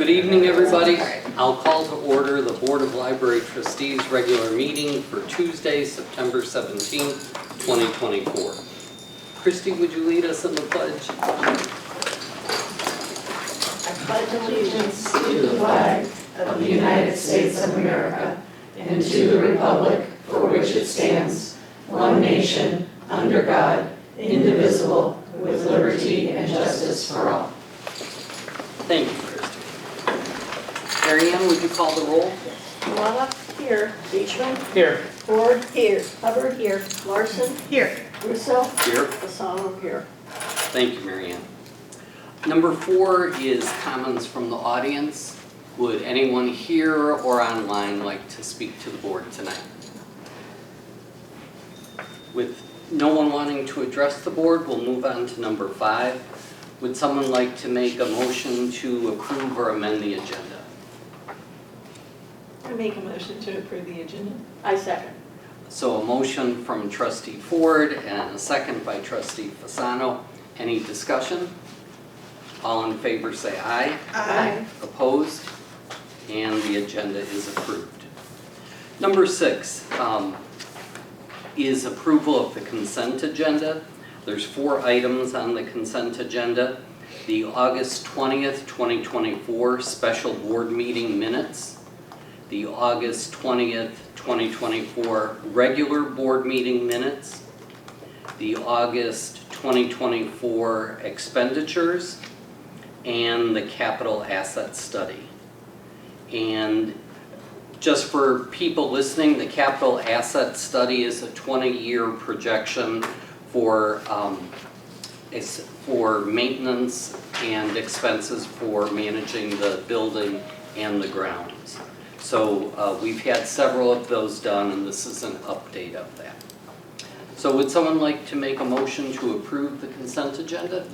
Good evening, everybody. I'll call to order the Board of Library Trustees regular meeting for Tuesday, September 17th, 2024. Christy, would you lead us in the pledge? I pledge allegiance to the flag of the United States of America and to the republic for which it stands, one nation, under God, indivisible, with liberty and justice for all. Thank you, Christy. Mary Ann, would you call the roll? Luana here. Beechman Here. Ford here. Hubbard here. Larson Here. Russo Here. Fasano here. Thank you, Mary Ann. Number 4 is comments from the audience. Would anyone here or online like to speak to the board tonight? With no one wanting to address the board, we'll move on to number 5. Would someone like to make a motion to approve or amend the agenda? I make a motion to approve the agenda. I second. So a motion from Trustee Ford and a second by Trustee Fasano. Any discussion? All in favor say aye. Aye. Opposed? And the agenda is approved. Number 6 is approval of the consent agenda. There's 4 items on the consent agenda. The August 20th, 2024 special board meeting minutes. The August 20th, 2024 regular board meeting minutes. The August 2024 expenditures. And the capital asset study. And just for people listening, the capital asset study is a 20-year projection for maintenance and expenses for managing the building and the grounds. So we've had several of those done, and this is an update of that. So would someone like to make a motion to approve the consent agenda?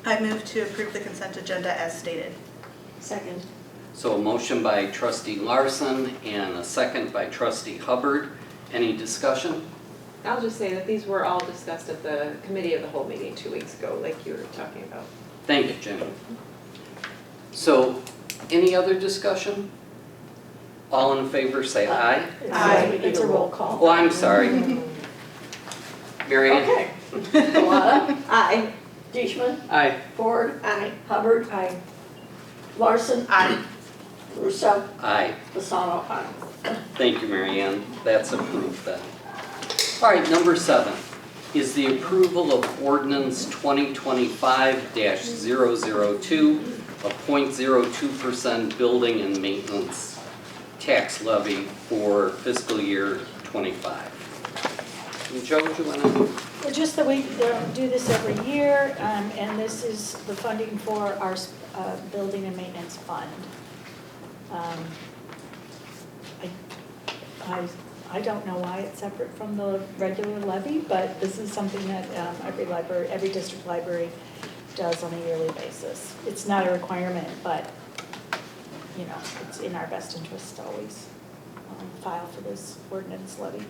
I move to approve the consent agenda as stated. Second. So a motion by Trustee Larson and a second by Trustee Hubbard. Any discussion? I'll just say that these were all discussed at the committee of the whole meeting 2 weeks ago, like you were talking about. Thank you, Jimmy. So, any other discussion? All in favor say aye. Aye. It's a roll call. Oh, I'm sorry. Mary Ann? Okay. Luana. Aye. Beechman Aye. Ford. Aye. Hubbard. Aye. Larson. Aye. Russo Aye. Fasano. Aye. Thank you, Mary Ann. That's approved then. All right, number 7 is the approval of ordinance 2025-002, a 0.02% building and maintenance tax levy for fiscal year 25. Joe, do you want to? Well, just that we do this every year, and this is the funding for our building and maintenance fund. I don't know why it's separate from the regular levy, but this is something that every district library does on a yearly basis. It's not a requirement, but you know, it's in our best interest to always file for this ordinance levy.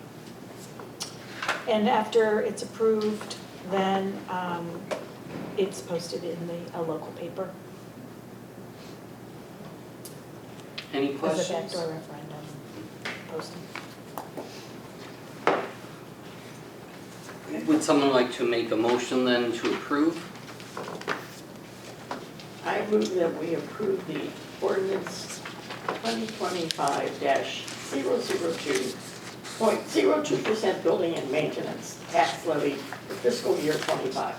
And after it's approved, then it's posted in a local paper. Any As a questions? backdoor referendum posting. Would someone like to make a motion then to approve? I move that we approve the ordinance 2025-002.02% building and maintenance tax levy for fiscal year 25.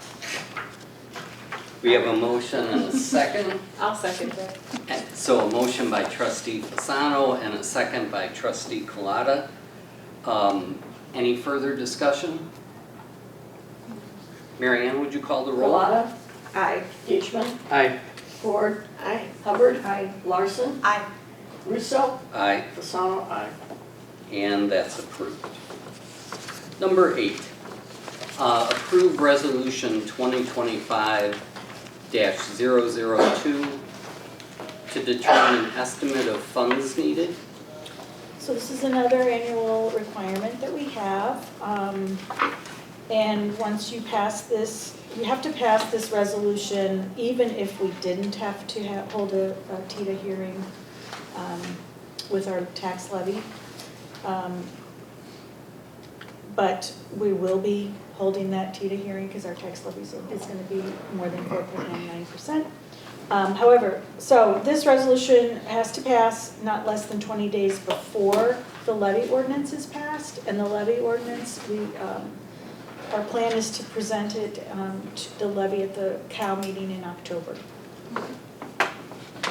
We have a motion and a second. I'll second that. So a motion by Trustee Fasano and a second by Trustee Collada. Any further discussion? Mary Ann, would you call the roll? Luana. Aye. Beechman. Aye. Ford. Aye. Hubbard. Aye. Larson. Aye. Russo. Aye. Fasano. Aye. And that's approved. Number 8, approve resolution 2025-002 to determine an estimate of funds needed. So this is another annual requirement that we have. And once you pass this you have to pass this resolution even if we didn't have to hold a TITA hearing with our tax levy. But we will be holding that TITA hearing because our tax levy is going to be more than 4.19%. However, so this resolution has to pass not less than 20 days before the levy ordinance is passed. And the levy ordinance, our plan is to present it to the levy at the COW meeting in October.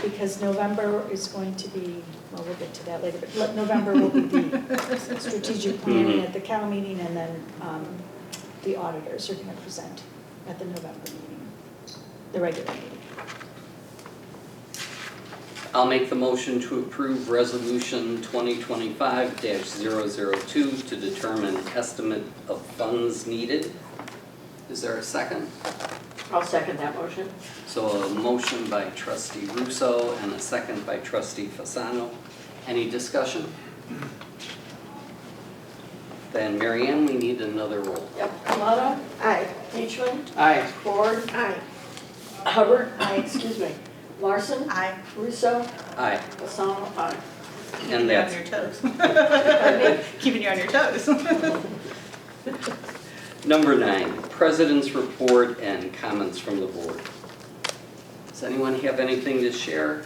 Because November is going to be, well, we'll get to that later, but November will be the strategic planning at the COW meeting, and then the auditors are going to present at the November meeting, the regular meeting. I'll make the motion to approve Resolution 2025-002 to determine estimate of funds needed. Is there a second? I'll second that motion. So a motion by trustee Russo and a second by trustee Fasano. Any discussion? Then Mary Ann, we need another roll. Yep. Milano? Aye. Peachman? Aye. Ford? Aye. Hubbard? Aye. Excuse me. Larson? Aye. Russo? Aye. Fasano? Aye. And Keeping you on that's your toes. Pardon me? Keeping you on your toes. number 9, President's Report and comments from the board. Does anyone have anything to share?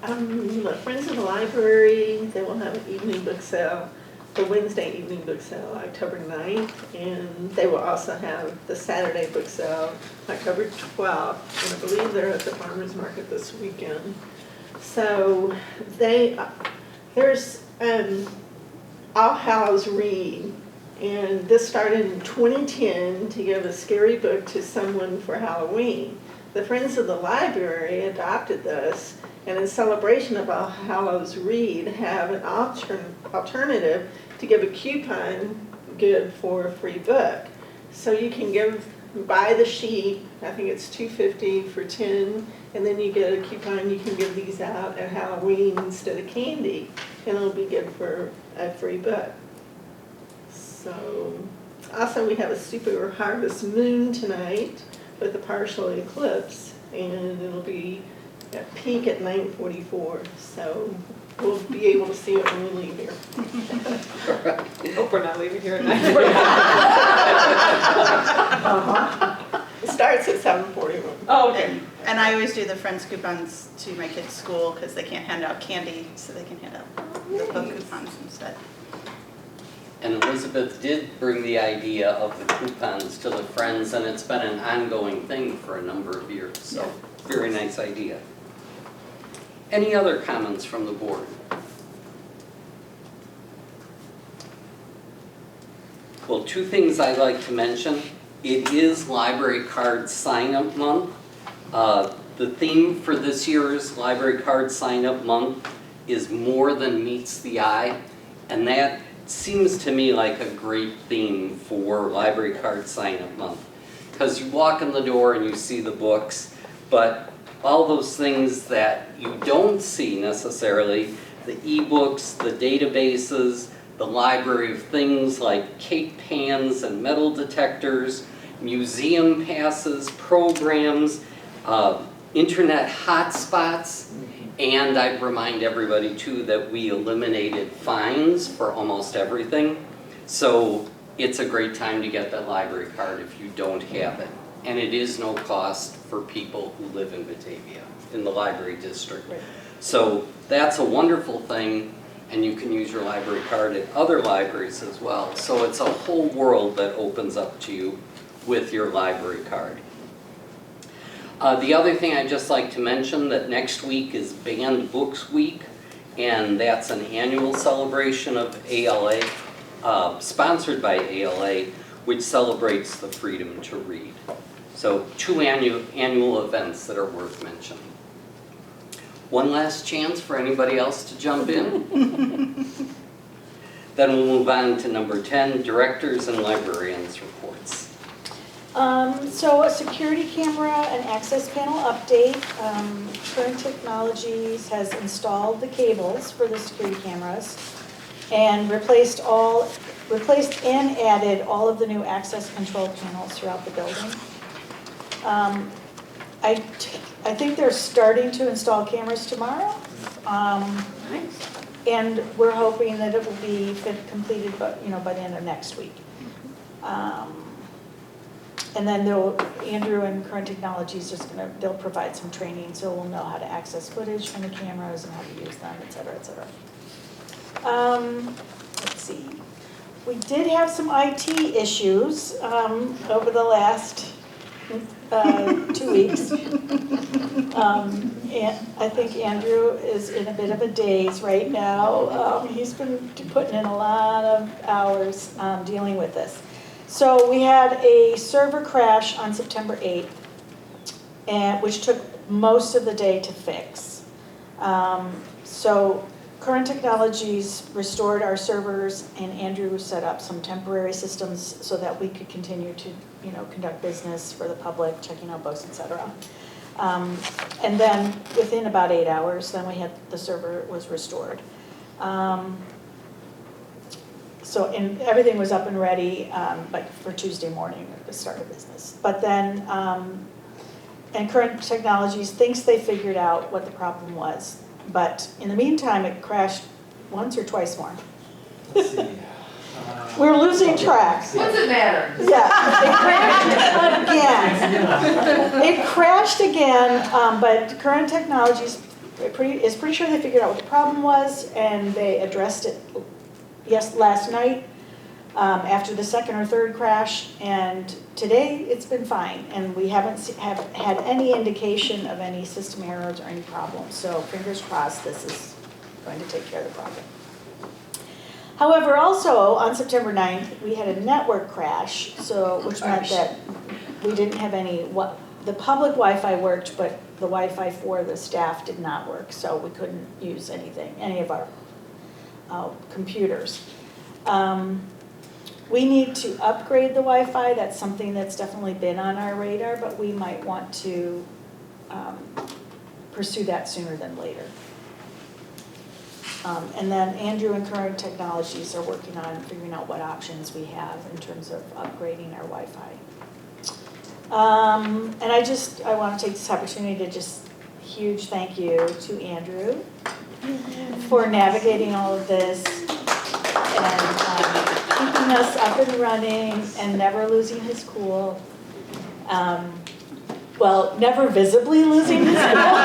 The Friends of the Library, they will have an evening book sale, the Wednesday evening book sale, October 9th, and they will also have the Saturday book sale, October 12th, and I believe they're at the farmer's market this weekend. So there's All Hallows Read, and this started in 2010 to give a scary book to someone for Halloween. The Friends of the Library adopted this, and in celebration of All Hallows Read, have an alternative to give a coupon good for a free book. So you can buy the sheet, I think it's $2.50 for 10, and then you get a coupon, you can give these out at Halloween instead of candy, and it'll be good for a free book. So, also we have a super harvest moon tonight with a partial eclipse, and it'll be at peak at 9:44, so we'll be able to see it when we leave here. Hope we're not leaving here at 9:40. It starts at 7:41. Oh, okay. And I always do the Friends coupons to my kids' school because they can't hand out candy, so they can hand out the book coupons instead. And Elizabeth did bring the idea of the coupons to the Friends, and it's been an ongoing thing for a number of years, so very nice idea. Any other comments from the board? Well, 2 things I'd like to mention. It is Library Card Sign-Up Month. The theme for this year's Library Card Sign-Up Month is More Than Meets the Eye, and that seems to me like a great theme for Library Card Sign-Up Month. Because you walk in the door and you see the books, but all those things that you don't see necessarily, the ebooks, the databases, the library of things like cake pans and metal detectors, museum passes, programs, internet hotspots, and I remind everybody too that we eliminated fines for almost everything. So it's a great time to get that library card if you don't have it. And it is no cost for people who live in Batavia, in the library district. Right. So that's a wonderful thing, and you can use your library card at other libraries as well. So it's a whole world that opens up to you with your library card. The other thing I'd just like to mention that next week is Banned Books Week, and that's an annual celebration of ALA, sponsored by ALA, which celebrates the freedom to read. So 2 annual events that are worth mentioning. One last chance for anybody else to jump in. Then we'll move on to number 10, Directors and Librarians Reports. So a security camera and access panel update. Current Technologies has installed the cables for the security cameras and replaced and added all of the new access control panels throughout the building. I think they're starting to install cameras tomorrow. Nice. And we're hoping that it will be completed, by the end of next week. And then Andrew and Current Technologies they'll provide some training, so we'll know how to access footage from the cameras and how to use them, et cetera, et cetera. Let's see. We did have some IT issues over the last 2 weeks. And I think Andrew is in a bit of a daze right now. He's been putting in a lot of hours dealing with this. So we had a server crash on September 8th, which took most of the day to fix. So Current Technologies restored our servers, and Andrew set up some temporary systems so that we could continue to, conduct business for the public, checking out books, etc. And then within about 8 hours, then the server was restored. And everything was up and ready, but for Tuesday morning at the start of business. But then, and Current Technologies thinks they figured out what the problem was. But in the meantime, it crashed once or twice more. Let's see. We're losing track. What's it matter? Yeah, it crashed again, but Current Technologies is pretty sure they figured out what the problem was, and they addressed it last night after the second or third crash, and today it's been fine, and we haven't had any indication of any system errors or any problems, so fingers crossed this is going to take care of the problem. However, also on September 9th, we had a network crash, which meant that we didn't have the public Wi-Fi worked, but the Wi-Fi for the staff did not work, so we couldn't use any of our computers. We need to upgrade the Wi-Fi. That's something that's definitely been on our radar, but we might want to pursue that sooner than later. And then Andrew and Current Technologies are working on figuring out what options we have in terms of upgrading our Wi-Fi. And I want to take this opportunity to just huge thank you to Andrew for navigating all of this and keeping us up and running and never losing his cool. Never visibly losing his cool.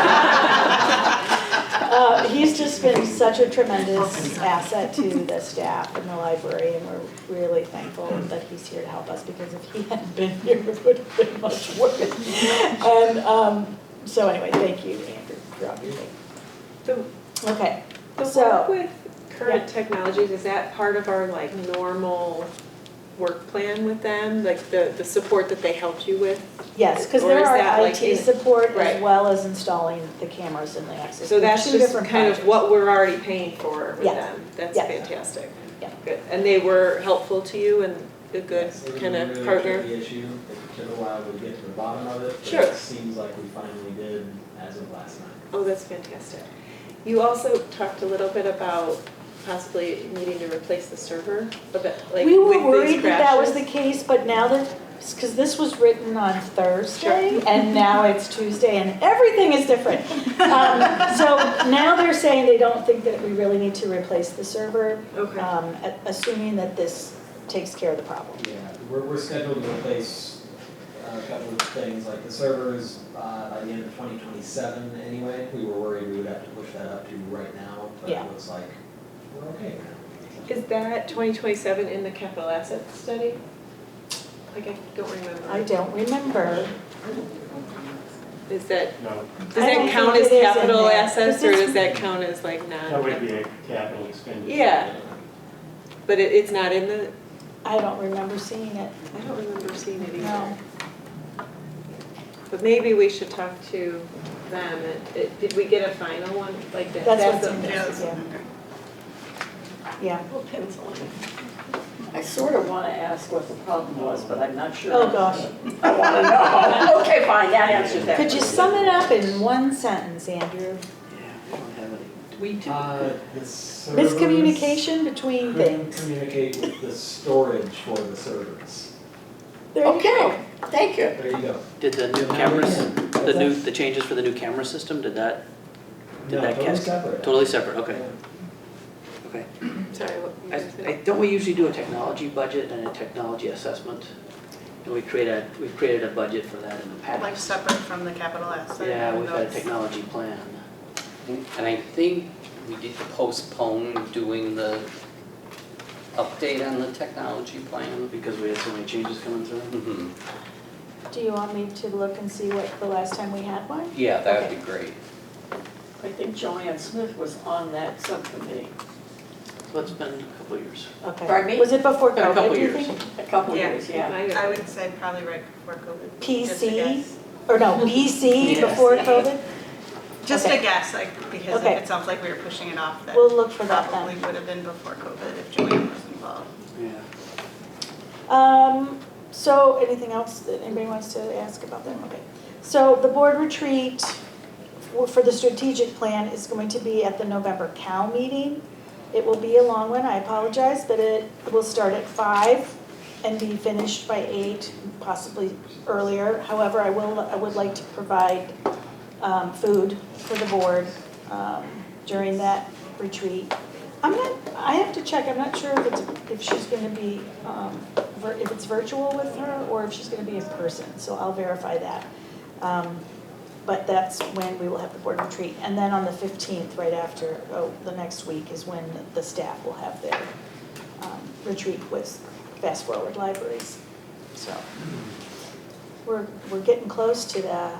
He's just been such a tremendous asset to the staff and the library, and we're really thankful that he's here to help us, because if he hadn't been here, it would have been much worse. And so anyway, thank you, Andrew, for everything. Okay. The work with Current Technologies, is that part of our normal work plan with them, like the support that they helped you with? Yes, because Or there is are that IT support Right. as well as installing the cameras and the access. So that's Two just different kind of projects. what we're already paying for with Yeah. them. That's Yeah. fantastic. Yeah. Good. And they were helpful to you and a good Yes, it was kind a of really partner? tricky issue. It took a while to get to the bottom of it, but Sure. it seems like we finally did as of last night. Oh, that's fantastic. You also talked a little bit about possibly needing to replace the server a bit, like We were with these worried that was crashes. the case, but now that, because this was written on Thursday, and now it's Tuesday, and everything is different. So now they're saying they don't think that we really need to replace the server, Okay. assuming that this takes care of the problem. Yeah, we're scheduled to replace a couple of things, like the servers by the end of 2027 anyway. We were worried we would have to push that up to right now, but Yeah. it looks like we're okay now. Is that 2027 in the capital asset study? Like, I don't remember. I don't remember. Is that, No, does I don't that count think as it is in capital there, assets, 'cause or it's- does that count as like non? that would be a capital expenditure. Yeah. But it's not in the, I don't remember seeing it, I don't remember seeing it either. no. But maybe we should talk to them. Did we get a final one like that? That's what's a- in there, yeah. Yeah. Little pencil in it. I sort of want to ask what the problem was, but I'm not sure. Oh, gosh. I want to know. Okay, fine, that answers that. Could you sum it up in one sentence, Andrew? We do. The servers Miscommunication between couldn't things. communicate with the storage for the servers. There you Okay. go. Thank you. There you go. Did the new cameras, the changes for the new camera system, did that No, that totally cast- separate. totally separate, okay, Yeah. okay. Sorry, what you were saying? Don't we usually do a technology budget and a technology assessment? And we've created a budget for that in the past. Like separate from the capital asset. Yeah, and we've had a those. technology plan. And I think we did postpone doing the update on the technology plan. Because we had so many changes coming through. Mhm. Do you want me to look and see what the last time we had one? Yeah, that would be great. I think Joanne Smith was on that subcommittee. So it's been a couple of years. Okay. Pardon me? Was it before Been a COVID, couple do you years. think? A couple Yeah. years, yeah. I would say probably right before COVID. Just a PC, guess. or no, BC Yes. before COVID? Just Okay. a guess, like, because if Okay. it sounds like we were pushing it off, that We'll look for that probably then. would have been before COVID if Joanne was involved. Yeah. So anything else that anybody wants to ask about that? Okay. So the board retreat for the strategic plan is going to be at the November COW meeting. It will be a long one, I apologize, but it will start at 5 and be finished by 8, possibly earlier. However, I would like to provide food for the board during that retreat. I have to check, I'm not sure if she's gonna be, if it's virtual with her or if she's gonna be in person, so I'll verify that. But that's when we will have the board retreat. And then on the 15th, right after, the next week is when the staff will have their retreat with Fast Forward Libraries. So we're getting close to the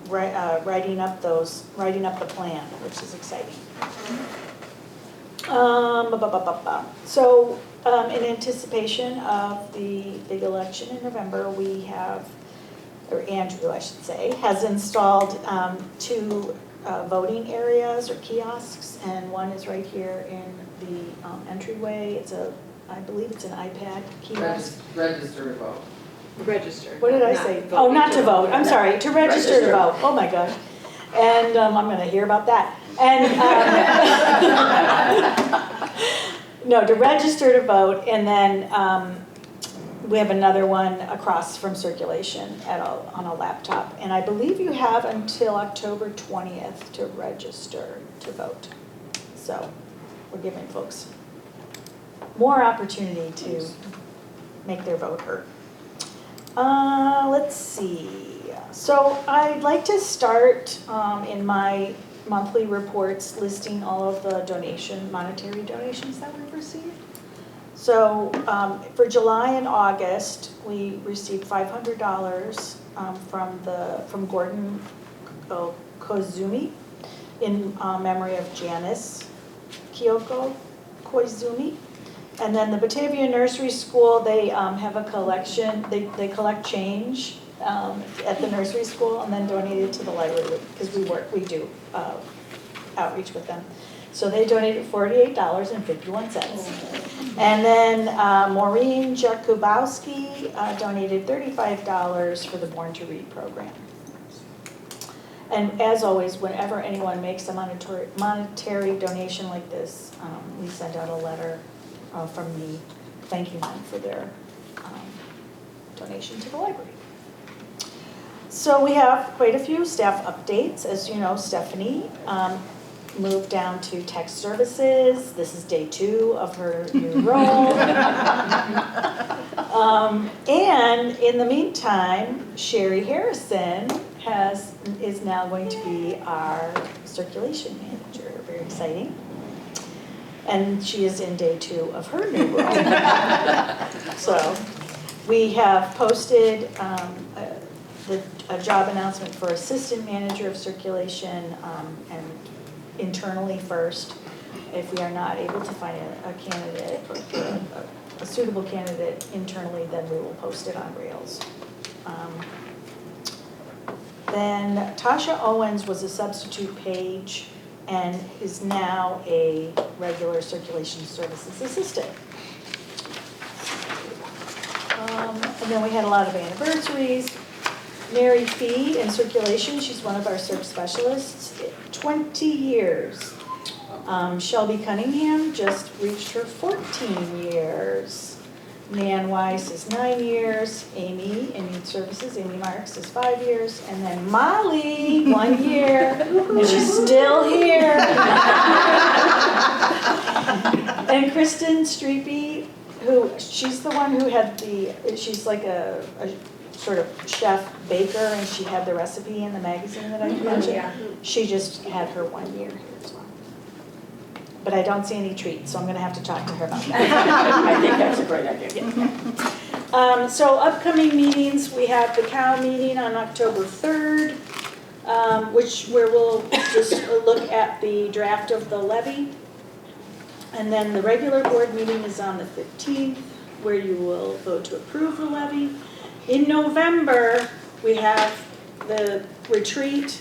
writing up the plan, which is exciting. So in anticipation of the big election in November, we have, or Andrew, I should say, has installed 2 voting areas or kiosks, and one is right here in the entryway. I believe it's an iPad kiosk. Register to vote. Register. What did I not say? voting Oh, not to vote, I'm sorry, to register to Register. vote, oh my gosh. And I'm gonna hear about that. And, no, to register to vote, and then we have another one across from circulation on a laptop. And I believe you have until October 20th to register to vote. So we're giving folks more opportunity to make their vote heard. Let's see. So I'd like to start in my monthly reports listing all of the monetary donations that we've received. So for July and August, we received $500 from Gordon Kozumi in memory of Janice Kyoko Koizumi. And then the Batavia Nursery School, they have a collection, they collect change at the nursery school and then donate it to the library because we do outreach with them. So they donated $48.51. And then Maureen Jakubowski donated $35 for the Born to Read program. And as always, whenever anyone makes a monetary donation like this, we send out a letter from me thanking them for their donation to the library. So we have quite a few staff updates. As you know, Stephanie moved down to tech services. This is day 2 of her new role. And in the meantime, Sherry Harrison is now going to be our circulation manager. Very exciting. And she is in day 2 of her new role. So we have posted a job announcement for assistant manager of circulation and internally first. If we are not able to find a candidate, or a suitable candidate internally, then we will post it on Rails. Then Tasha Owens was a substitute page and is now a regular circulation services assistant. And then we had a lot of anniversaries. Mary Fee in circulation, she's one of our search specialists, 20 years. Shelby Cunningham just reached her 14 years. Nan Weiss is 9 years, Amy in Youth Services, Amy Marks is 5 years, and then Molly, 1 year, and she's still here. And Kristen Streepy, who, she's the one who had she's like a sort of chef baker, and she had the recipe in the magazine that I mentioned. She just had her 1 year here as well. But I don't see any treats, so I'm gonna have to talk to her about that. I think that's a great idea. So upcoming meetings, we have the COW meeting on October 3rd, where we'll just look at the draft of the levy. And then the regular board meeting is on the 15th, where you will vote to approve the levy. In November, we have the retreat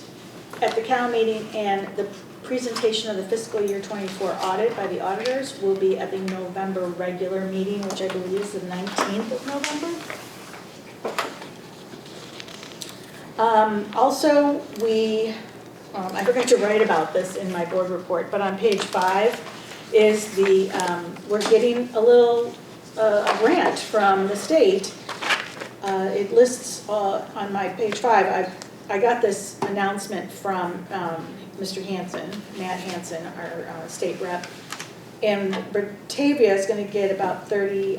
at the COW meeting, and the presentation of the fiscal year 24 audit by the auditors will be at the November regular meeting, which I believe is the 19th of November. Also, I forgot to write about this in my board report, but on page 5 is we're getting a little a grant from the state. It lists on my page 5, I got this announcement from Mr. Hansen, Matt Hansen, our state rep, and Batavia is going to get about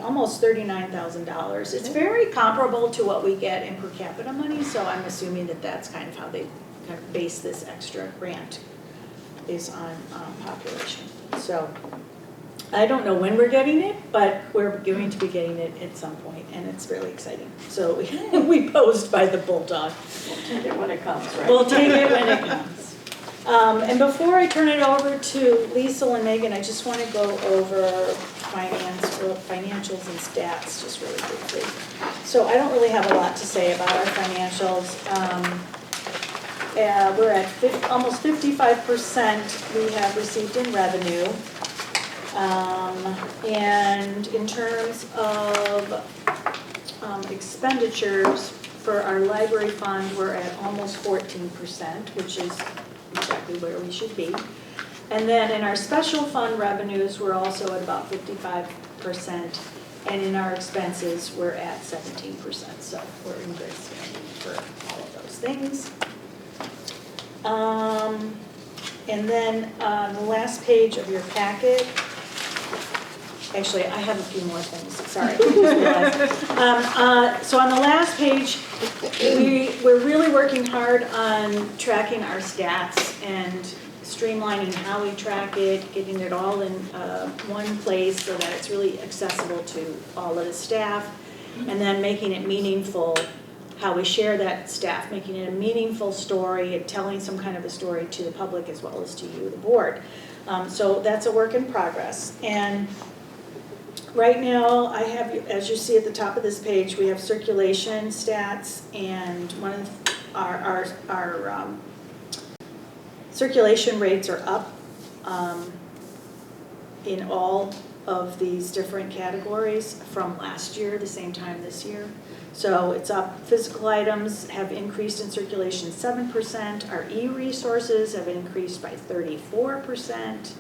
almost $39,000. It's very comparable to what we get in per capita money, so I'm assuming that that's kind of how they kind of base this extra grant is on population. So I don't know when we're getting it, but we're going to be getting it at some point, and it's really exciting. So we posed by the bulldog. We'll take it when it comes, right? We'll take it when it comes. And before I turn it over to Liesl and Megan, I just want to go over financials and stats just really quickly. So I don't really have a lot to say about our financials. We're at almost 55% we have received in revenue. And in terms of expenditures for our library fund, we're at almost 14%, which is exactly where we should be. And then in our special fund revenues, we're also at about 55%. And in our expenses, we're at 17%. So we're in good standing for all of those things. And then on the last page of your packet, actually, I have a few more things, sorry. I just realized. So on the last page, we're really working hard on tracking our stats and streamlining how we track it, getting it all in one place so that it's really accessible to all of the staff, and then making it meaningful, how we share that staff, making it a meaningful story and telling some kind of a story to the public as well as to you, the board. So that's a work in progress. And right now, I have, as you see at the top of this page, we have circulation stats, and one of our circulation rates are up in all of these different categories from last year, the same time this year. So it's up. Physical items have increased in circulation 7%. Our e-resources have increased by 34%.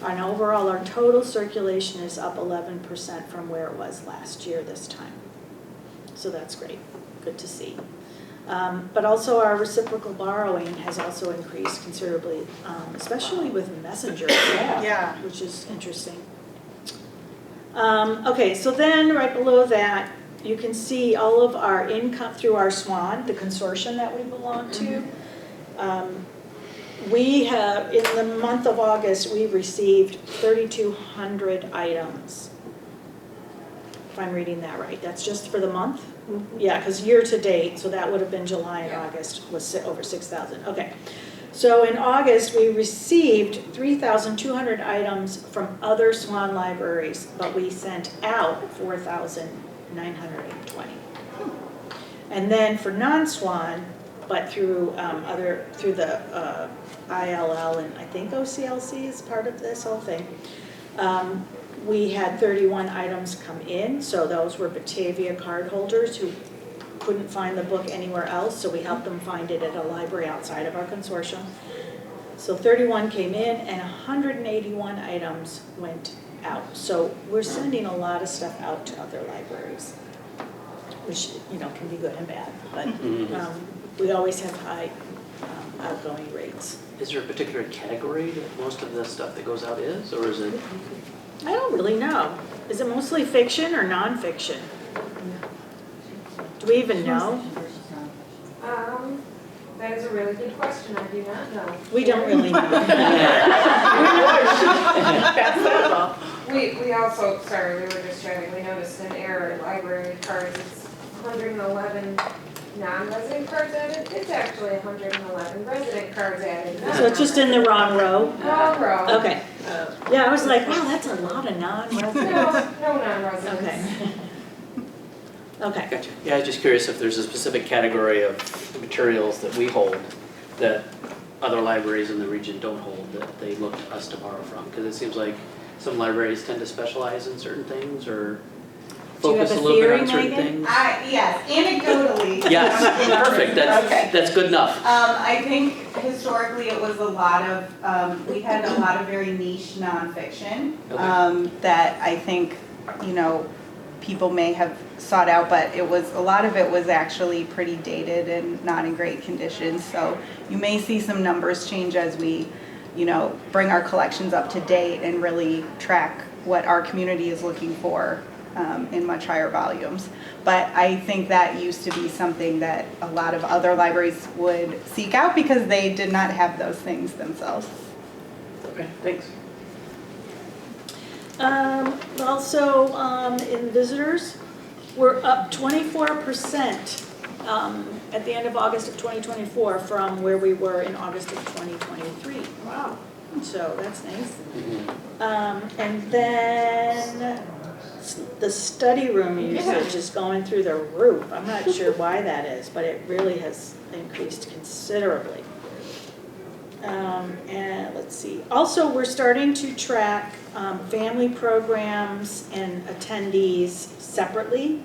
And overall, our total circulation is up 11% from where it was last year this time. So that's great. Good to see. But also our reciprocal borrowing has also increased considerably, especially with Messenger, Yeah. which is interesting. Okay, so then right below that, you can see all of our income through our SWAN, the consortium that we belong to. We have, in the month of August, we received 3,200 items. If I'm reading that right, that's just for the month? Yeah, because year to date, so that would have been July and August, was over 6,000. Okay, so in August, we received 3,200 items from other SWAN libraries, but we sent out 4,920. And then for non-SWAN, but through the ILL and I think OCLC is part of this whole thing. We had 31 items come in, so those were Batavia card holders who couldn't find the book anywhere else, so we helped them find it at a library outside of our consortium. So 31 came in and 181 items went out. So we're sending a lot of stuff out to other libraries, which, you know, can be good and bad, but we always have high outgoing rates. Is there a particular category that most of the stuff that goes out is, or is it? I don't really know. Is it mostly fiction or nonfiction? Do we even know? That is a really good question, I do not know. We don't really know. We also, sorry, we were just chatting, we noticed an error in library cards, it's 111 non-resident cards added, it's actually 111 resident cards added. not So it's just in the wrong row? Wrong row. Okay. Yeah, I was like, wow, that's a lot of non-residents. No non-residents. Okay. Okay. Gotcha. Yeah, I was just curious if there's a specific category of materials that we hold that other libraries in the region don't hold, that they look to us to borrow from. Because it seems like some libraries tend to specialize in certain things or Do you have focus a a little bit theory, on certain Megan? things. Yes, anecdotally. Yes, perfect, Okay. that's good enough. I think historically it was a lot of, we had a lot of very niche nonfiction that I think, you know, people may have sought out, but it was, a lot of it was actually pretty dated and not in great condition. So you may see some numbers change as we, you know, bring our collections up to date and really track what our community is looking for in much higher volumes. But I think that used to be something that a lot of other libraries would seek out because they did not have those things themselves. Okay, thanks. Also, in visitors, we're up 24% at the end of August of 2024 from where we were in August of 2023. Wow. So that's nice. And then the study room usage is going through the roof. I'm not sure why that is, but it really has increased considerably. And let's see. Also, we're starting to track family programs and attendees separately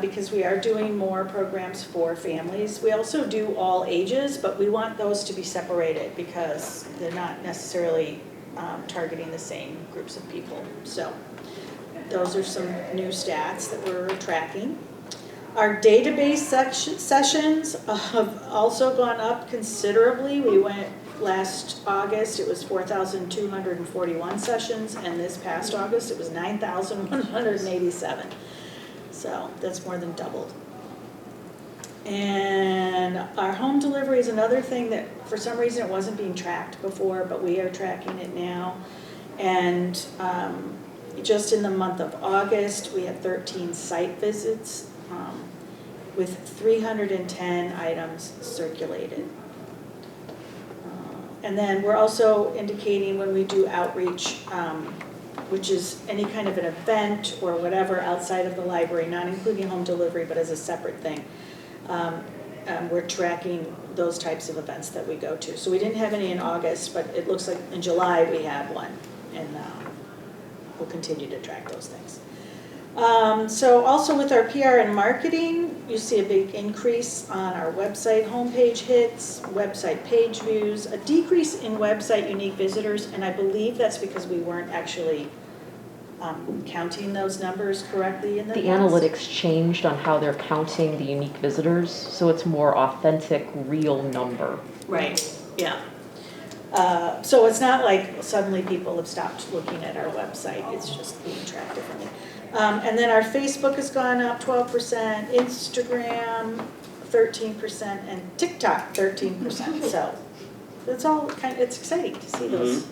because we are doing more programs for families. We also do all ages, but we want those to be separated because they're not necessarily targeting the same groups of people. So those are some new stats that we're tracking. Our database sessions have also gone up considerably. We went last August, it was 4,241 sessions, and this past August, it was 9,187. So that's more than doubled. And our home delivery is another thing that for some reason it wasn't being tracked before, but we are tracking it now. And just in the month of August, we had 13 site visits with 310 items circulated. And then we're also indicating when we do outreach, which is any kind of an event or whatever outside of the library, not including home delivery, but as a separate thing. We're tracking those types of events that we go to. So we didn't have any in August, but it looks like in July we have one, and we'll continue to track those things. So also with our PR and marketing, you see a big increase on our website homepage hits, website page views, a decrease in website unique visitors, and I believe that's because we weren't actually counting those numbers correctly in the past. analytics changed on how they're counting the unique visitors, so it's more authentic, real number. Right, yeah. So it's not like suddenly people have stopped looking at our website, it's just being tracked differently. And then our Facebook has gone up 12%, Instagram 13%, and TikTok 13%. So it's all it's exciting to see those.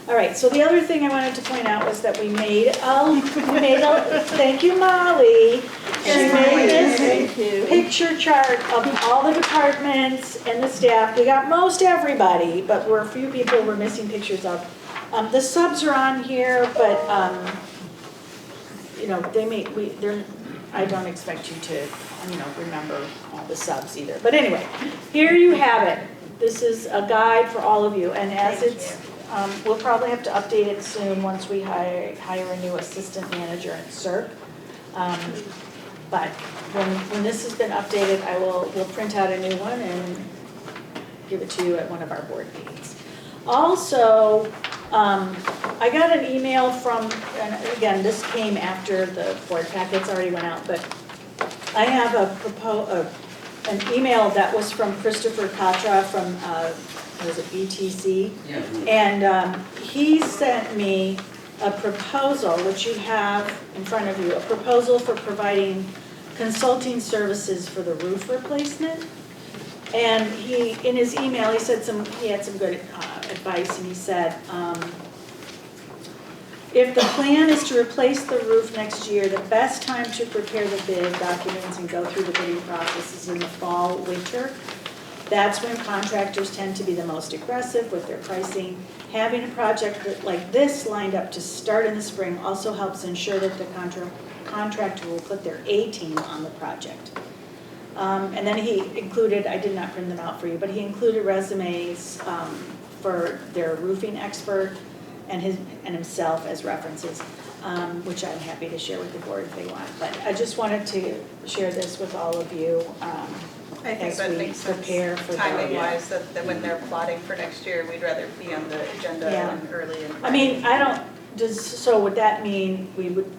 All right, so the other thing I wanted to point out was that we made thank you, Molly. She made this picture chart of all the departments and the staff. We got most everybody, but a few people we're missing pictures of. The subs are on here, but you know, I don't expect you to, you know, remember all the subs either. But anyway, here you have it. This is a guide for all of you, and as it's, we'll probably have to update it soon once we hire a new assistant manager at CERC. But when this has been updated, we'll print out a new one and give it to you at one of our board meetings. Also, I got an email from, and again, this came after the board packets already went out, but I have an email that was from Christopher Katra from, was it BTC? Yeah. And he sent me a proposal, which you have in front of you, a proposal for providing consulting services for the roof replacement. And he, in his email, he said he had some good advice, and he said, if the plan is to replace the roof next year, the best time to prepare the bid documents and go through the bidding process is in the fall, winter. That's when contractors tend to be the most aggressive with their pricing. Having a project like this lined up to start in the spring also helps ensure that the contractor will put their A team on the project. And then he included, I did not print them out for you, but he included resumes for their roofing expert and himself as references, which I'm happy to share with the board if they want. But I just wanted to share this with all of you I think as that we makes sense, prepare for the. timing wise, that when they're plotting for next year, we'd rather be on the agenda Yeah. and early in. I mean, I don't, so would that mean we would,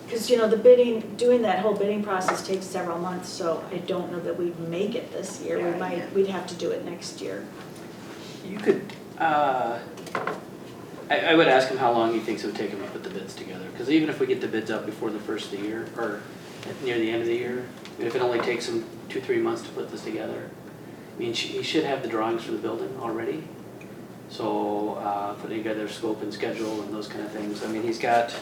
because, you know, the bidding, doing that whole bidding process takes several months, so I don't know that we'd make it this year. Yeah. We'd have to do it next year. You could, I would ask him how long he thinks it would take him to put the bids together. Because even if we get the bids out before the first of the year, or near the end of the year, if it only takes him 2-3 months to put this together, I mean, he should have the drawings for the building already. So putting together scope and schedule and those kind of things. I mean, he's got,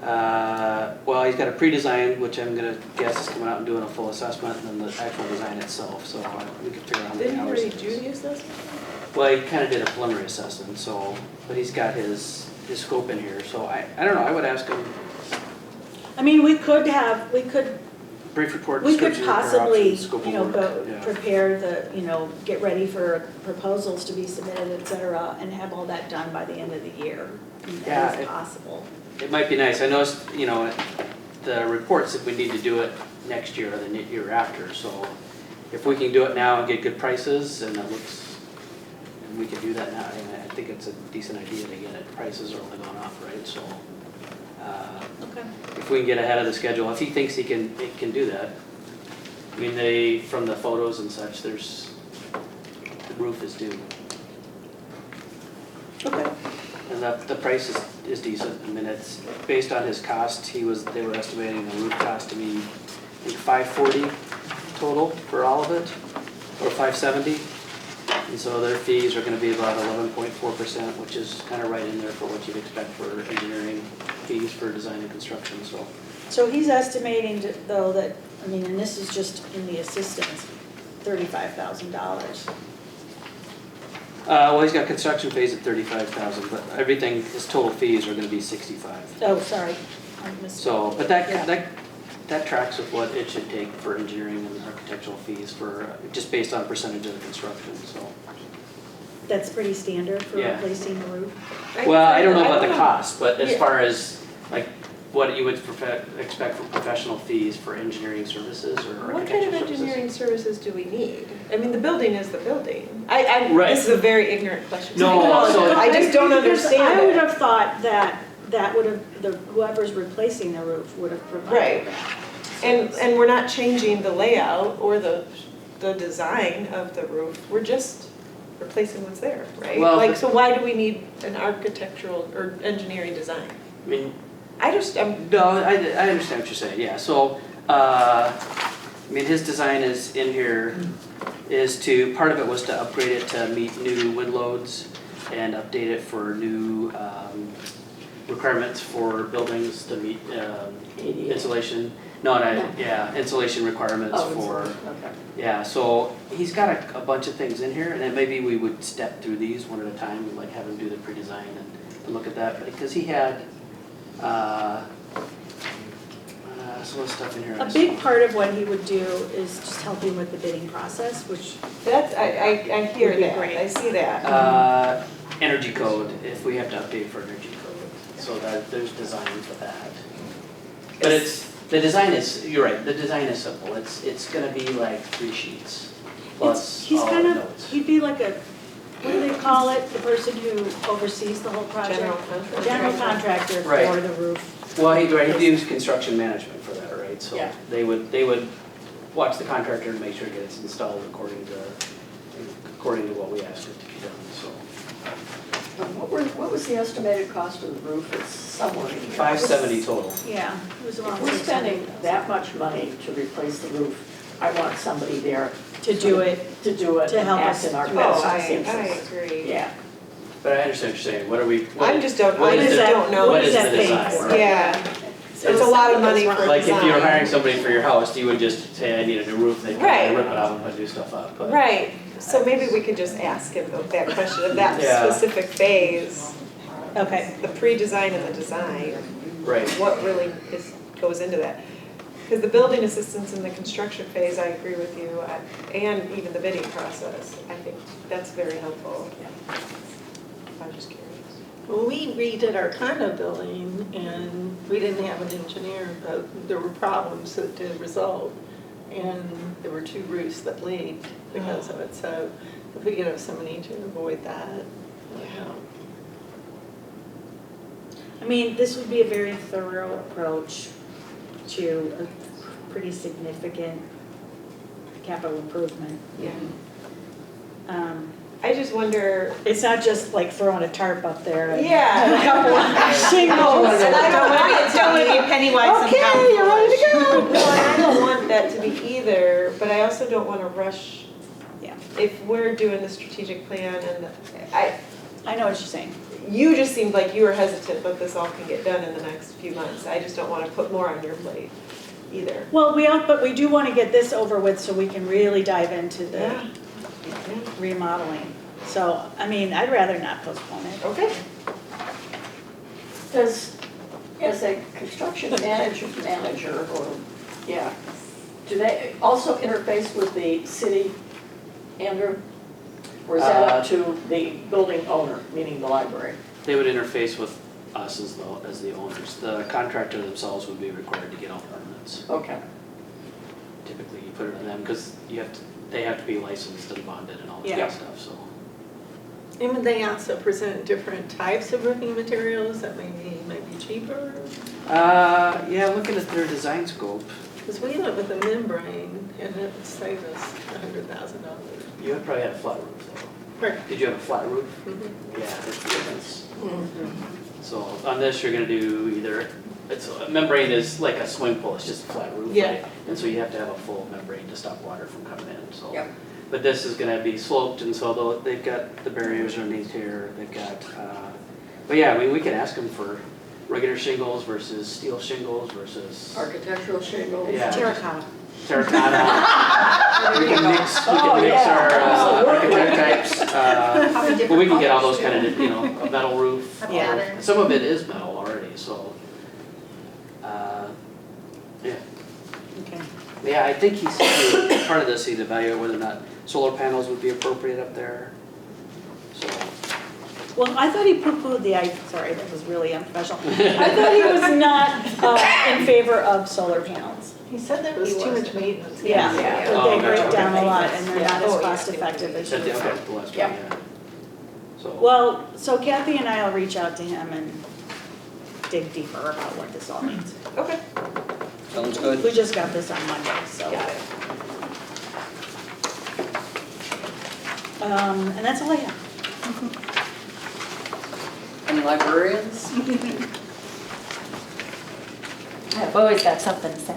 well, he's got a pre-design, which I'm gonna guess is coming out and doing a full assessment, and then the actual design itself. So we can figure out how many Didn't you hours already it do is. the assessment? Well, he kind of did a preliminary assessment, so, but he's got his scope in here. So I don't know, I would ask him, I mean, we could brief report, we could description of our possibly, options, scope of you know, work. go Yeah. prepare the, you know, get ready for proposals to be submitted, et cetera, and have all that done by the end of the year. Yeah, That is possible. It might be nice. I noticed, you know, the reports that we need to do it next year or the year after. So if we can do it now and get good prices, and it looks, and we can do that now, I think it's a decent idea to get it. Prices are only going up, right? So Okay. if we can get ahead of the schedule, if he thinks he can do that. I mean, from the photos and such, the roof is due. Okay. And the price is decent. I mean, it's based on his cost. They were estimating the roof cost to be, I think, $540 total for all of it, or $570. And so their fees are gonna be about 11.4%, which is kind of right in there for what you'd expect for engineering fees for design and construction, so. So he's estimating though that, I mean, and this is just in the assistance, $35,000. Well, he's got construction phase at $35,000, but everything, his total fees are gonna be $65,000. Oh, sorry, I missed. So, but Yeah. that tracks with what it should take for engineering and architectural fees for, just based on percentage of the construction, so. That's pretty standard for Yeah. replacing the roof. Well, I don't know about the cost, but as Yeah. far as, like, what you would expect for professional fees for engineering services or What kind architectural of services. engineering services do we need? I mean, the building is the building. Right. This is a very ignorant question. No, I apologize. so- I just don't Because understand I would it. have thought that would have, whoever's replacing the roof would have provided Right. that. And we're not changing the layout or the design of the roof. We're just replacing what's there, right? Well, Like, so why do we need an architectural or engineering design? I mean, I'm no, I understand what you're saying, yeah, so, I mean, his design is in here, is to, part of it was to upgrade it to meet new wind loads and update it for new, requirements for buildings to meet, insulation. Insulation requirements for, Okay. yeah, so he's got a bunch of things in here, and then maybe we would step through these one at a time, and like have him do the pre-design and look at that, because he had, some of the stuff in here. A big part of what he would do is just helping with the bidding process, which, That's, I hear Would be that, great. I see that. Energy code, if we have to update for energy code, so that there's design for that. But the design is, you're right, the design is simple, it's gonna be like 3 sheets, plus he's all kind the of, notes. he'd be like what do they call it, the person who oversees the whole project? General contractor. General contractor Right. for the roof. Well, he'd use construction management for that, right? So Yeah. they would watch the contractor and make sure it gets installed according to what we asked it to be done, so. What was the estimated cost of the roof? It's somewhere in here. 570 total. Yeah, it was around If we're 600. spending that much money to replace the roof, I want somebody there To do it, to do it To and help act us in our through best I interests. agree. Yeah. But I understand what you're saying. What are we? I just don't, what I is just the- don't know. What is that the paying design? for? Yeah, it's a lot of money for Like if you were design. hiring somebody for your house, you would just say, I need a new roof, they'd come Right. and rip it out and put new stuff up. But Right, so maybe we could just ask him that question of that Yeah. specific phase, okay. the pre-design and the design, Right. what really goes into that. Because the building assistance in the construction phase, I agree with you, and even the bidding process, I think that's very helpful. I'm just curious. Well, we redid our condo building and we didn't have an engineer, but there were problems that did result. And there were 2 roofs that leaked because of it, so if we could have somebody to avoid that, that would help. I mean, this would be a very thorough approach to a pretty significant capital improvement. Yeah. Um, I just wonder, It's not just like throwing a tarp up there and Yeah. a couple of shingles. and I don't want it Don't to be penny wise and Okay, pound you're ready to foolish. go. no, and I don't want that to be either, but I also don't want to rush. Yeah. If we're doing the strategic plan and I know what you're saying. you just seemed like you were hesitant that this all can get done in the next few months. I just don't want to put more on your plate either. Well, but we do want to get this over with so we can really dive into the remodeling. So, I mean, I'd rather not postpone it. Okay. Does, as a construction manager, or, yeah, do they also interface with the city, Andrew? Or is that up to the building owner, meaning the library? They would interface with us as the owners. The contractor themselves would be required to get all permits. Okay. Typically, you put it on them because they have to be licensed and bonded and all that Yeah. kind of stuff, so. And would they also present different types of roofing materials that might be cheaper? Yeah, looking at their design scope, Because we went with a membrane and it would save us $100,000. you would probably have a flat roof though. Right. Did you have a flat roof? Mhm. Yeah, that's the difference. So on this, you're gonna do either, a membrane is like a swimming pool, it's just a flat roof, Yeah. right? And so you have to have a full membrane to stop water from coming in, so. Yep. But this is gonna be sloped, and so they've got the barriers underneath here, they've got, but yeah, I mean, we can ask them for regular shingles versus steel shingles versus. Architectural shingles? Yeah. Terracotta. Terracotta. We can mix Oh, our yeah. architect types, Probably different but we can get all colors, those kind of, a metal roof. Yeah. Some of it is metal already, so, yeah. Okay. Yeah, I think he's, part of this, he'd evaluate whether or not solar panels would be appropriate up there, so. Well, I thought he poo-pooed sorry, that was really unprofessional. I thought he was not in favor of solar panels. He said there was too much maintenance. Yeah, Yeah. that Oh, they okay, break okay. down a lot and they're Yeah. not as Oh, yeah. cost effective as you Okay, would. the last one, Yeah. yeah. So. Well, so Kathy and I will reach out to him and dig deeper about what this all means. Okay. Sounds good. We just got this on Monday, so. Got it. And that's all I have. Any librarians? I've always got something to say.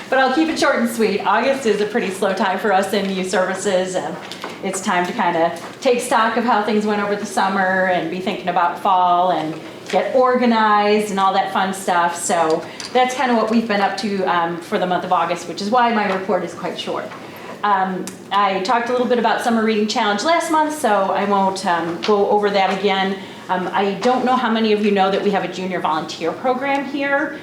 But I'll keep it short and sweet. August is a pretty slow time for us in youth services, and it's time to kind of take stock of how things went over the summer and be thinking about fall and get organized and all that fun stuff. So that's kind of what we've been up to for the month of August, which is why my report is quite short. I talked a little bit about Summer Reading Challenge last month, so I won't go over that again. I don't know how many of you know that we have a junior volunteer program here.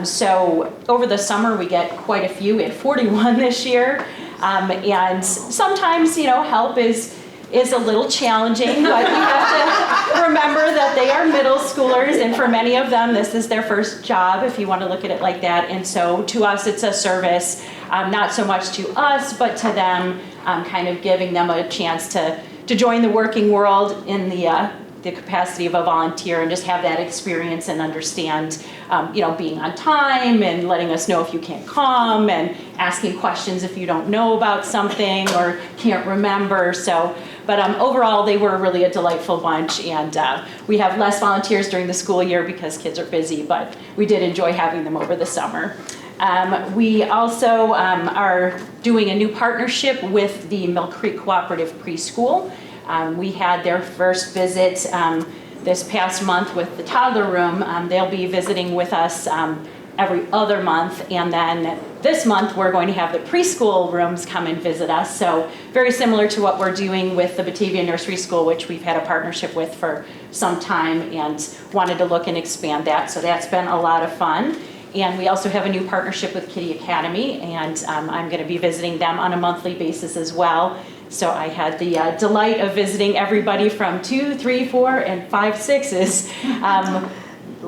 So over the summer, we get quite a few. We had 41 this year. And sometimes, help is is a little challenging, but you have to remember that they are middle schoolers, and for many of them, this is their first job, if you want to look at it like that. And so to us, it's a service, not so much to us, but to them, kind of giving them a chance to join the working world in the capacity of a volunteer and just have that experience and understand, being on time and letting us know if you can't come and asking questions if you don't know about something or can't remember. But overall, they were really a delightful bunch, and we have less volunteers during the school year because kids are busy, but we did enjoy having them over the summer. We also are doing a new partnership with the Mill Creek Cooperative Preschool. We had their first visit this past month with the toddler room. They'll be visiting with us every other month, and then this month we're going to have the preschool rooms come and visit us. So very similar to what we're doing with the Batavia Nursery School, which we've had a partnership with for some time and wanted to look and expand that. So that's been a lot of fun. And we also have a new partnership with Kitty Academy, and I'm going to be visiting them on a monthly basis as well. So I had the delight of visiting everybody from 2, 3, 4, and 5, 6s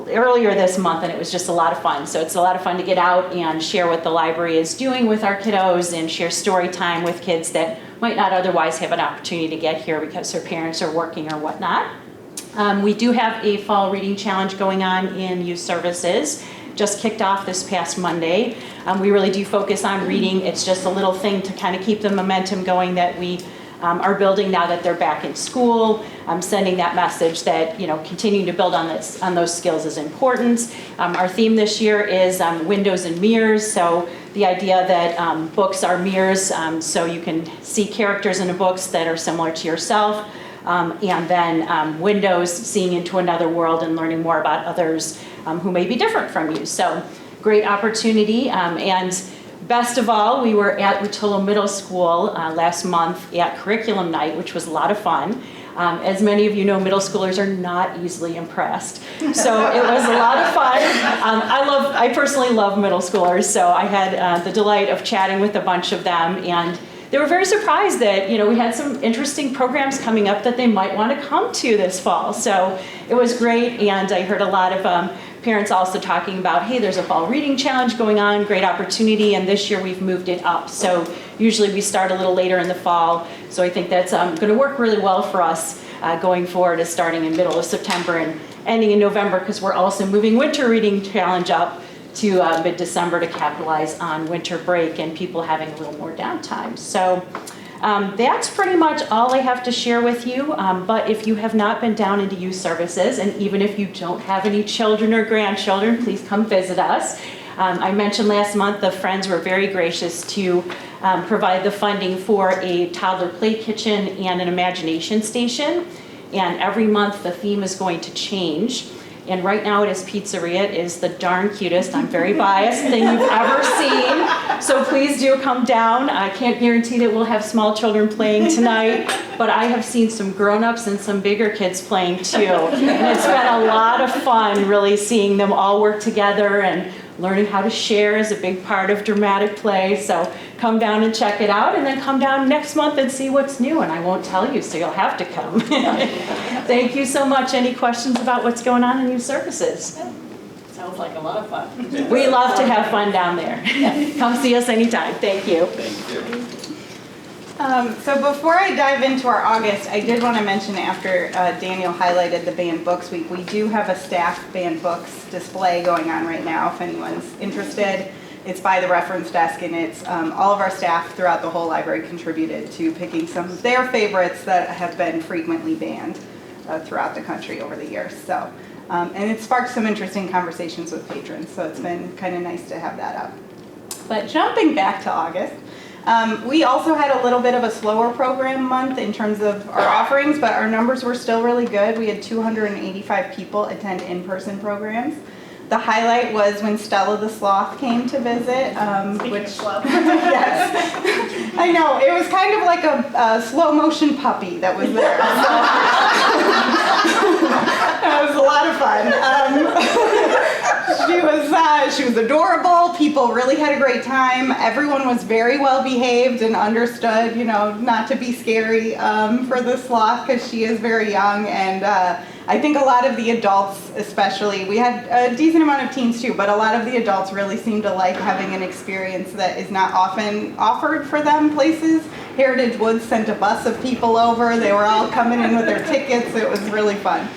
earlier this month, and it was just a lot of fun. So it's a lot of fun to get out and share what the library is doing with our kiddos and share story time with kids that might not otherwise have an opportunity to get here because their parents are working or whatnot. We do have a fall reading challenge going on in youth services. Just kicked off this past Monday. We really do focus on reading. It's just a little thing to kind of keep the momentum going that we are building now that they're back in school. Sending that message that continuing to build on those skills is important. Our theme this year is windows and mirrors. So the idea that books are mirrors, so you can see characters in the books that are similar to yourself. And then windows, seeing into another world and learning more about others who may be different from you. So great opportunity. And best of all, we were at Rutillo Middle School last month at curriculum night, which was a lot of fun. As many of you know, middle schoolers are not easily impressed. So it was a lot of fun. I personally love middle schoolers, so I had the delight of chatting with a bunch of them, and they were very surprised that we had some interesting programs coming up that they might want to come to this fall. So it was great, and I heard a lot of parents also talking about, hey, there's a fall reading challenge going on, great opportunity, and this year we've moved it up. So usually we start a little later in the fall, so I think that's going to work really well for us going forward, as starting in middle of September and ending in November, because we're also moving winter reading challenge up to mid-December to capitalize on winter break and people having a little more downtime. So that's pretty much all I have to share with you. But if you have not been down into youth services, and even if you don't have any children or grandchildren, please come visit us. I mentioned last month the Friends were very gracious to provide the funding for a toddler play kitchen and an imagination station. And every month the theme is going to change. And right now it is pizzeria. It is the darn cutest, I'm very biased, thing you've ever seen. So please do come down. I can't guarantee that we'll have small children playing tonight, but I have seen some grown-ups and some bigger kids playing too. And it's been a lot of fun really seeing them all work together, and learning how to share is a big part of dramatic play. So come down and check it out, and then come down next month and see what's new. And I won't tell you, so you'll have to come. Thank you so much. Any questions about what's going on in youth services? Sounds like a lot of fun. We love to have fun down there. Come see us anytime. Thank you. Thank you. So before I dive into our August, I did want to mention, after Daniel highlighted the Banned Books Week, we do have a staff banned books display going on right now if anyone's interested. It's by the reference desk, and it's all of our staff throughout the whole library contributed to picking some of their favorites that have been frequently banned throughout the country over the years. So, and it sparked some interesting conversations with patrons, so it's been kind of nice to have that up. But jumping back to August, we also had a little bit of a slower program month in terms of our offerings, but our numbers were still really good. We had 285 people attend in-person programs. The highlight was when Stella the Sloth came to visit, which, yes, I know, it was kind of like a slow motion puppy that was there. That was a lot of fun. She was adorable. People really had a great time. Everyone was very well behaved and understood, not to be scary for the sloth because she is very young. And I think a lot of the adults, especially, we had a decent amount of teens too, but a lot of the adults really seemed to like having an experience that is not often offered for them places. Heritage Woods sent a bus of people over. They were all coming in with their tickets. It was really fun.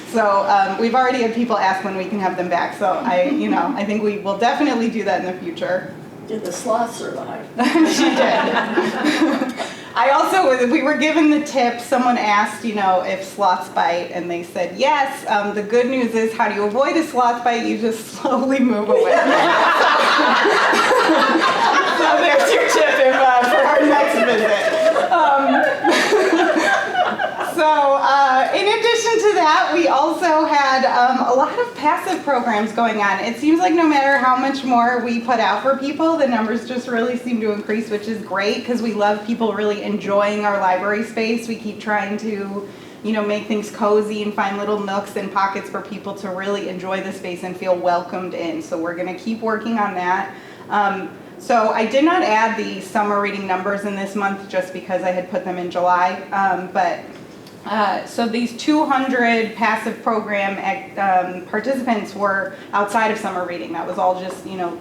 So we've already had people ask when we can have them back. So I think we will definitely do that in the future. Did the sloth survive? She did. We were given the tip, someone asked, if sloths bite, and they said yes. The good news is, how do you avoid a sloth bite? You just slowly move away. So there's your tip for our next visit. In addition to that, we also had a lot of passive programs going on. It seems like no matter how much more we put out for people, the numbers just really seem to increase, which is great because we love people really enjoying our library space. We keep trying to, make things cozy and find little nooks and pockets for people to really enjoy the space and feel welcomed in. So we're going to keep working on that. So I did not add the summer reading numbers in this month just because I had put them in July, so these 200 passive program participants were outside of summer reading. That was all just,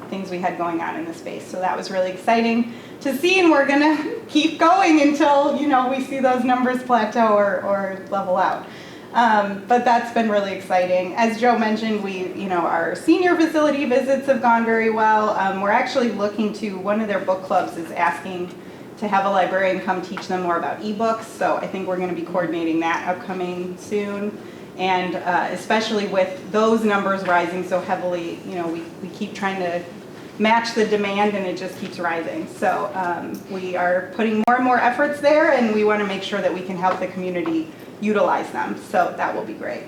things we had going on in the space. So that was really exciting to see, and we're going to keep going until, we see those numbers plateau or level out. But that's been really exciting. As Joe mentioned, our senior facility visits have gone very well. We're actually looking to, one of their book clubs is asking to have a librarian come teach them more about ebooks. So I think we're going to be coordinating that upcoming soon. And especially with those numbers rising so heavily, we keep trying to match the demand and it just keeps rising. So we are putting more and more efforts there, and we want to make sure that we can help the community utilize them. So that will be great.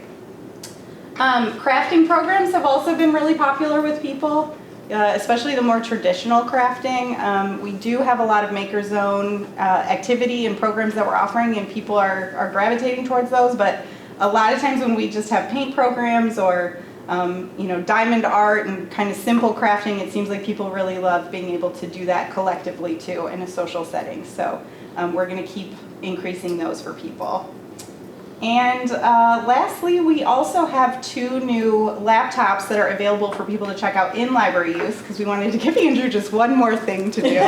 Crafting programs have also been really popular with people. Especially the more traditional crafting. We do have a lot of Maker Zone activity and programs that we're offering, and people are gravitating towards those, but a lot of times when we just have paint programs or diamond art and kind of simple crafting, it seems like people really love being able to do that collectively too in a social setting. So we're going to keep increasing those for people. And lastly, we also have 2 new laptops that are available for people to check out in library use, because we wanted to give Andrew just one more thing to do.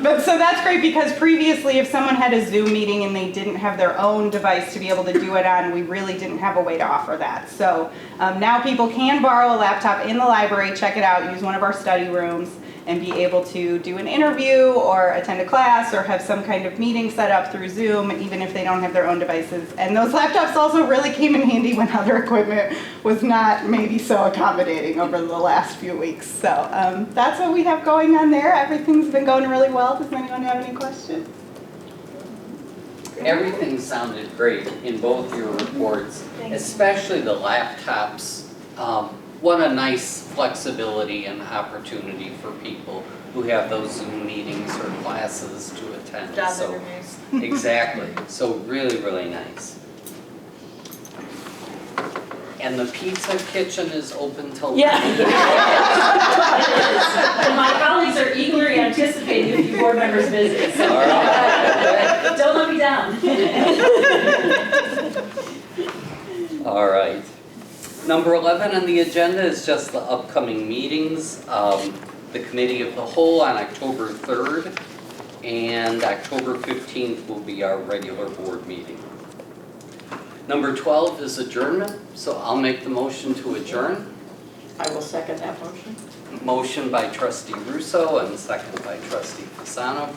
But so that's great, because previously if someone had a Zoom meeting and they didn't have their own device to be able to do it on, we really didn't have a way to offer that. So now people can borrow a laptop in the library, check it out, use one of our study rooms, and be able to do an interview or attend a class or have some kind of meeting set up through Zoom, even if they don't have their own devices. And those laptops also really came in handy when other equipment was not maybe so accommodating over the last few weeks. So that's what we have going on there. Everything's been going really well. Does anyone have any questions? Everything sounded great in both your reports, especially the laptops. What a nice flexibility and opportunity for people who have those Zoom meetings or classes to attend. Job interviews. Exactly. So really, really nice. And the pizza kitchen is open till Yeah. And my colleagues are eagerly anticipating a few board members' visits. So All right. don't let me down. All right. Number 11 on the agenda is just the upcoming meetings. The Committee of the Whole on October 3rd, and October 15th will be our regular board meeting. Number 12 is adjournment, so I'll make the motion to adjourn. I will second that motion. Motion by Trustee Russo and second by Trustee Fasano.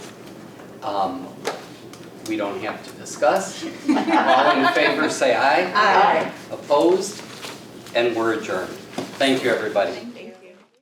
We don't have to discuss. All in favor say aye. Aye. Opposed? And we're adjourned. Thank you, everybody.